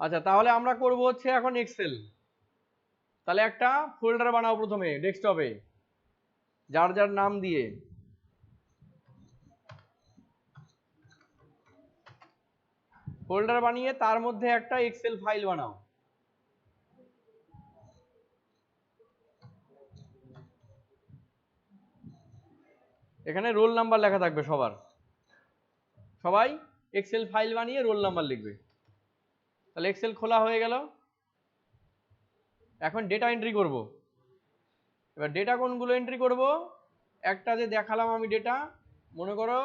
আচ্ছা, তাহলে আমরা করব হচ্ছে এখন এক্সেল। তাহলে একটা ফোল্ডার বানাও প্রথমে ডেস্কটপে, যার যার নাম দিয়ে। ফোল্ডার বানিয়ে তার মধ্যে একটা এক্সেল ফাইল বানাও। এখানে রোল নাম্বার লেখা থাকবে সবার, সবাই এক্সেল ফাইল বানিয়ে রোল নাম্বার লিখবে। তাহলে এক্সেল খোলা হয়ে গেল। এখন ডেটা এন্ট্রি করব। এবার ডেটা কোনগুলো এন্ট্রি করব? একটা যে দেখালাম আমি ডেটা, মনে করো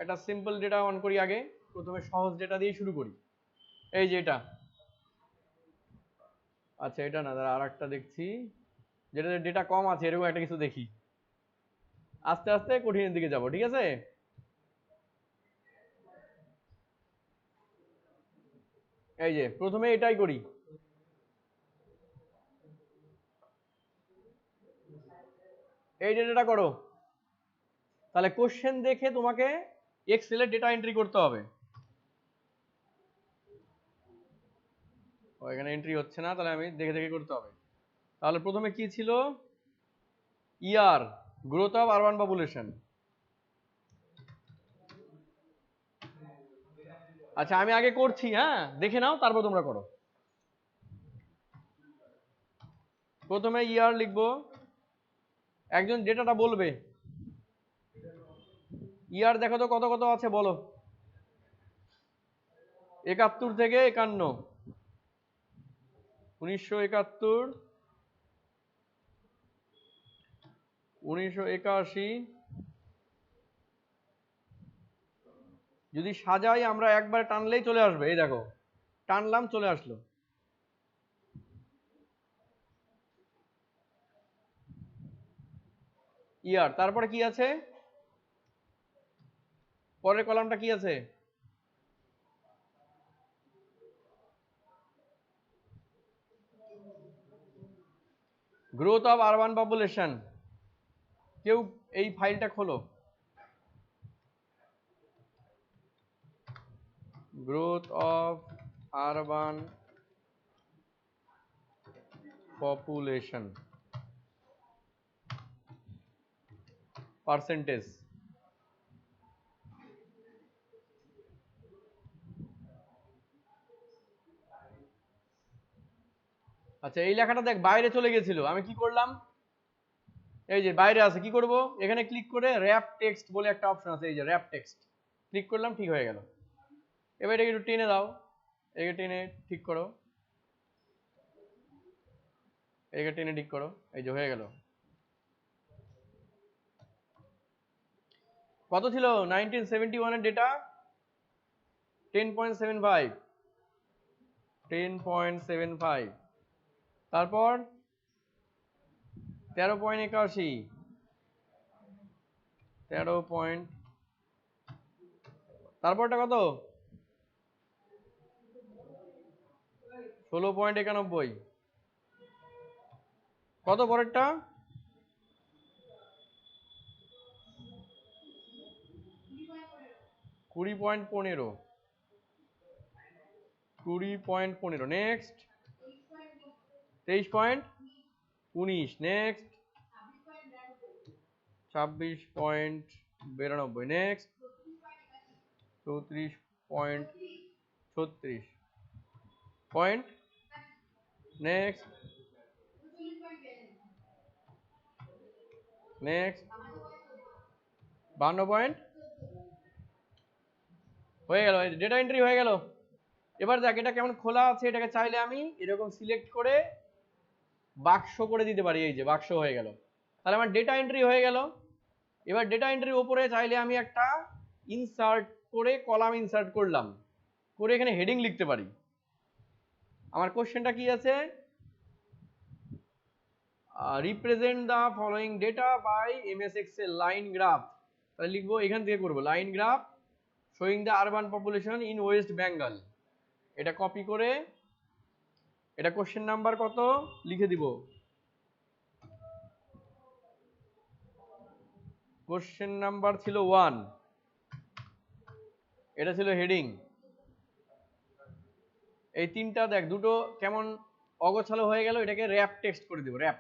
একটা সিম্পল ডেটা অন করি আগে, প্রথমে সহজ ডেটা দিয়ে শুরু করি। এই যে এটা, আচ্ছা এটা না, আর একটা দেখছি যেটাতে ডেটা কম আছে, এরকম একটা কিছু দেখি। আস্তে আস্তে কঠিনের দিকে যাব, ঠিক আছে? এই যে প্রথমে এটাই করি। এই ডেটাটা করো। তাহলে কোশ্চেন দেখে তোমাকে এক্সেলে ডেটা এন্ট্রি করতে হবে। এখানে এন্ট্রি হচ্ছে না, তাহলে আমি দেখে দেখে করতে হবে। তাহলে প্রথমে কি ছিল? ইয়ার, গ্রোথ অফ আরবান পপুলেশন। আচ্ছা আমি আগে করছি, হ্যাঁ দেখে নাও, তারপর তোমরা করো। প্রথমে ইয়ার লিখবো, একজন ডেটাটা বলবে। ইয়ার দেখো তো কত কত আছে বলো। 71 থেকে 51, 1971, 1981। যদি সাজাই আমরা একবার টানলেই চলে আসবে, এই দেখো টানলাম চলে আসলো। ইয়ার, তারপরে কি আছে? পরের কলামটা কি আছে? Growth of urban population. কেউ এই ফাইলটা খোলো, growth of urban population percentage. আচ্ছা এই লেখাটা দেখ বাইরে চলে গেছিল, আমি কি করলাম? এই যে বাইরে আছে, কি করব? এখানে ক্লিক করে র‍্যাপ টেক্সট বলে একটা অপশন আছে, এই যে র‍্যাপ টেক্সট ক্লিক করলাম, ঠিক হয়ে গেল। এবার এটাকে একটু টেনে দাও, এটাকে টেনে ঠিক করো, এটাকে টেনে ঠিক করো, এই যে হয়ে গেল। কত ছিল 1971 এর ডেটা? 10.75, 10.75। তারপর 13.81, 13. তারপরটা কত? 16.91। কত পরেরটা? 20.15, 20.15। Next 23.19। Next 26.92। Next 34.36 point. Next next 52 point. হয়ে গেল, ডেটা এন্ট্রি হয়ে গেল। এবার দেখ এটা কেমন খোলা আছে, এটাকে চাইলে আমি এরকম সিলেক্ট করে বাক্স করে দিতে পারি, এই যে বাক্স হয়ে গেল। তাহলে আমার ডেটা এন্ট্রি হয়ে গেল। এবার ডেটা এন্ট্রির উপরে চাইলে আমি একটা ইনসার্ট করে কলাম ইনসার্ট করলাম, করে এখানে হেডিং লিখতে পারি। আমার কোশ্চেনটা কি আছে? Represent the following data by MS Excel line graph. তাহলে লিখবো, এখান থেকে করবো line graph showing the urban population in West Bengal. এটা কপি করে, এটা কোশ্চেন নাম্বার কত লিখে দিব। কোশ্চেন নাম্বার ছিল 1, এটা ছিল হেডিং। এই তিনটা দেখ দুটো কেমন অগোছালো হয়ে গেল, এটাকে র্যাপ টেক্সট করে দেব, র্যাপ।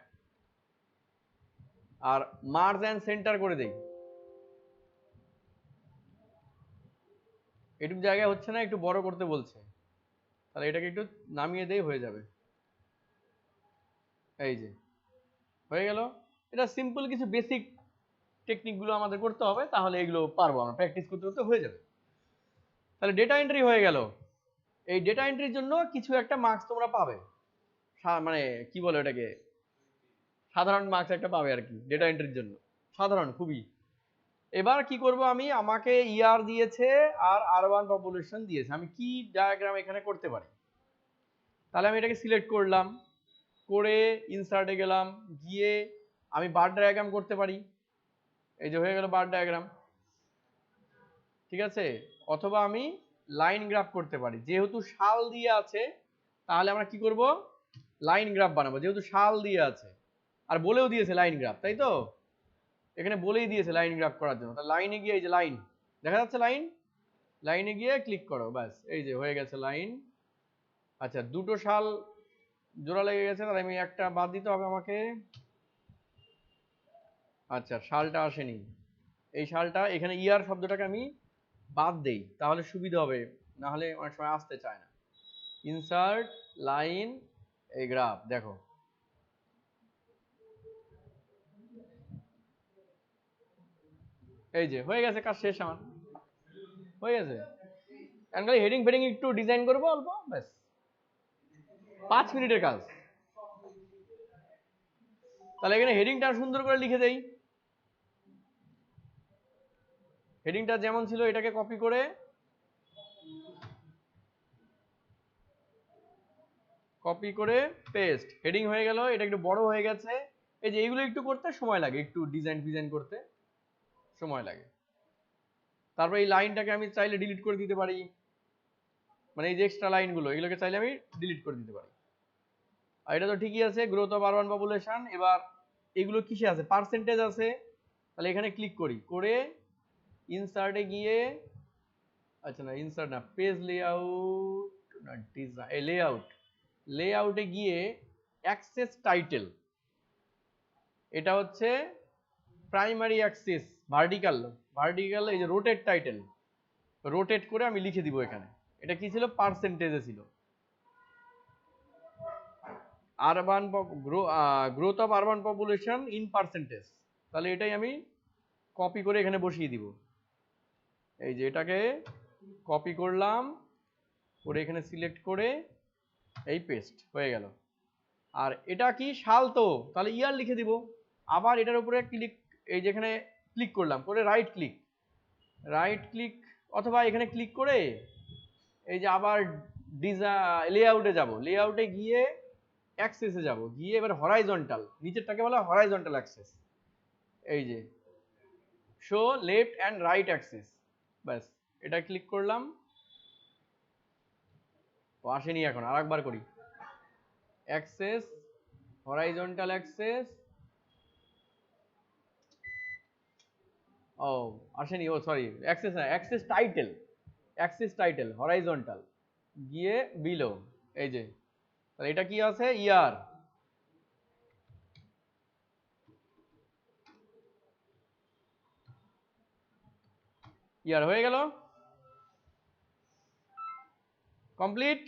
আর মার্জ এন্ড সেন্টার করে দেই, এটুকু জায়গায় হচ্ছে না, একটু বড় করতে বলছে, তাহলে এটাকে একটু নামিয়ে দেই, হয়ে যাবে। এই যে হয়ে গেল। এটা সিম্পল কিছু বেসিক টেকনিকগুলো আমাদের করতে হবে, তাহলে এগুলো পারবো আমরা, প্র্যাকটিস করতে করতে হয়ে যাবে। তাহলে ডেটা এন্ট্রি হয়ে গেল। এই ডেটা এন্ট্রির জন্য কিছু একটা মার্কস তোমরা পাবে, মানে কি বলে এটাকে, সাধারণ মার্কস একটা পাবে আর কি ডেটা এন্ট্রির জন্য, সাধারণ খুবই। এবার কি করব আমি, আমাকে ইয়ার দিয়েছে আর আরবান পপুলেশন দিয়েছে, আমি কি ডায়াগ্রাম এখানে করতে পারি। তাহলে আমি এটাকে সিলেক্ট করলাম, করে ইনসার্টে গেলাম, গিয়ে আমি বার ডায়াগ্রাম করতে পারি, এই যে হয়ে গেল বার ডায়াগ্রাম, ঠিক আছে। অথবা আমি লাইন গ্রাফ করতে পারি, যেহেতু সাল দিয়ে আছে তাহলে আমরা কি করব, লাইন গ্রাফ বানাবো, যেহেতু সাল দিয়ে আছে আর বলেও দিয়েছে লাইন গ্রাফ, তাই তো, এখানে বলেই দিয়েছে লাইন গ্রাফ করার জন্য। তাহলে লাইনে গিয়ে এই যে লাইন দেখা যাচ্ছে, লাইন, লাইনে গিয়ে ক্লিক করো, ব্যাস এই যে হয়ে গেছে লাইন। আচ্ছা দুটো সাল জোড়া লেগে গেছে, তাহলে আমি একটা বাদ দিতে হবে আমাকে। আচ্ছা সালটা আসেনি, এই সালটা এখানে ইয়ার শব্দটাকে আমি বাদ দেই, তাহলে সুবিধা হবে, না হলে অনেক সময় আসতে চায় না। ইনসার্ট লাইন এই গ্রাফ, দেখো এই যে হয়ে গেছে, কাজ শেষ আমার, হয়ে গেছে। এখন খালি হেডিং ফেডিং একটু ডিজাইন করবো অল্প, ব্যাস 5 মিনিটের কাজ। তাহলে এখানে হেডিংটা সুন্দর করে লিখে দেই, হেডিংটা যেমন ছিল এটাকে কপি করে পেস্ট, হেডিং হয়ে গেল, এটা একটু বড় হয়ে গেছে। এই যে এইগুলো একটু করতে সময় লাগে, একটু ডিজাইন ফিজাইন করতে সময় লাগে। তারপর এই লাইনটাকে আমি চাইলে ডিলিট করে দিতে পারি, মানে এই যে এক্সট্রা লাইনগুলো এগুলোকে চাইলে আমি ডিলিট করে দিতে পারি। আর এটা তো ঠিকই আছে, গ্রোথ অফ আরবান পপুলেশন। এবার এগুলো কিসে আছে, পার্সেন্টেজ আছে, তাহলে এখানে ক্লিক করি, করে ইনসার্টে গিয়ে, আচ্ছা না ইনসার্ট না, পেজ লেআউট না ডিজাইন, এই লেআউটে গিয়ে অ্যাক্সেস টাইটেল, এটা হচ্ছে প্রাইমারি অ্যাক্সেস, ভার্টিক্যাল এই যে রোটেট টাইটেল, রোটেট করে আমি লিখে দিব এখানে। এটা কি ছিল, পার্সেন্টেজে ছিল, urban growth of urban population in percentage, তাহলে এটাই আমি কপি করে এখানে বসিয়ে দিব। এই যে এটাকে কপি করলাম, করে এখানে সিলেক্ট করে এই পেস্ট হয়ে গেল। আর এটা কি সাল, তো তাহলে ইয়ার লিখে দিব। আবার এটার উপরে ক্লিক, এই যেখানে ক্লিক করলাম, করে রাইট ক্লিক, অথবা এখানে ক্লিক করে এই যে আবার লেআউটে যাব, লেআউটে গিয়ে অ্যাক্সেসে যাব, গিয়ে এবার হরাইজন্টাল, নিচেরটাকে বলা হরাইজন্টাল অ্যাক্সেস, এই যে show left and right access, ব্যাস এটা ক্লিক করলাম। তো আসেনি, এখন আরেকবার করি, অ্যাক্সেস, হরাইজন্টাল অ্যাক্সেস, ও আসেনি, ও সরি, অ্যাক্সেস না, অ্যাক্সেস টাইটেল হরাইজন্টাল, গিয়ে বিলো, এই যে তাহলে এটা কি আছে, ইয়ার হয়ে গেল, কমপ্লিট।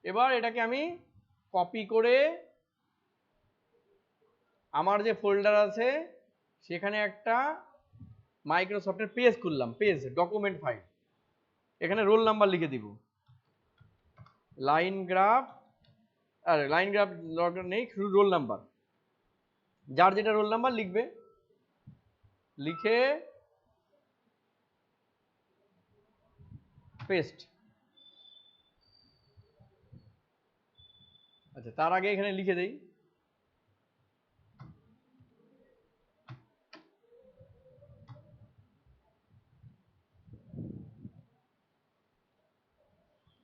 এবার এটাকে আমি কপি করে আমার যে ফোল্ডার আছে সেখানে একটা মাইক্রোসফটের পেজ খুললাম, পেজ ডকুমেন্ট ফাইল, এখানে রোল নাম্বার লিখে দিব, লাইন গ্রাফ, আরে লাইন গ্রাফ দরকার নেই, শুধু রোল নাম্বার, যার যেটা রোল নাম্বার লিখবে, লিখে পেস্ট। আচ্ছা তার আগে এখানে লিখে দেই,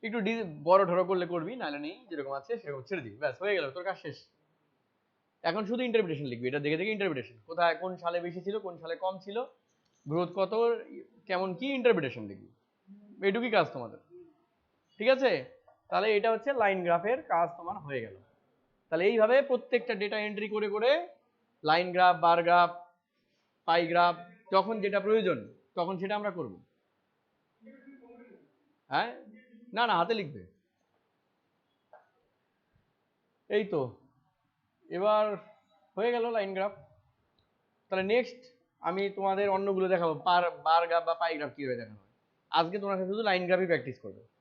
একটু বড় ঢড়ো করলে করবি, নাহলে নেই, যেরকম আছে সেরকম ছেড়ে দিবি, ব্যাস হয়ে গেল, তোর কাজ শেষ। এখন শুধু ইন্টারপ্রিটেশন লিখবি, এটা দেখে দেখে ইন্টারপ্রিটেশন, কোথায় কোন সালে বেশি ছিল, কোন সালে কম ছিল, গ্রোথ কত, কেমন কি, ইন্টারপ্রিটেশন লিখবি, এটুকুই কাজ তোমাদের, ঠিক আছে। তাহলে এটা হচ্ছে লাইন গ্রাফের কাজ তোমার হয়ে গেল। তাহলে এইভাবে প্রত্যেকটা ডেটা এন্ট্রি করে করে লাইন গ্রাফ, বার গ্রাফ, পাই গ্রাফ, যখন যেটা প্রয়োজন তখন সেটা আমরা করব। হ্যাঁ, না না হাতে লিখবে। এই তো এবার হয়ে গেল লাইন গ্রাফ। তাহলে নেক্সট আমি তোমাদের অন্যগুলো দেখাবো, বার গ্রাফ বা পাই গ্রাফ কিভাবে দেখানো হয়। আজকে তোমরা শুধু লাইন গ্রাফই প্র্যাকটিস করবে।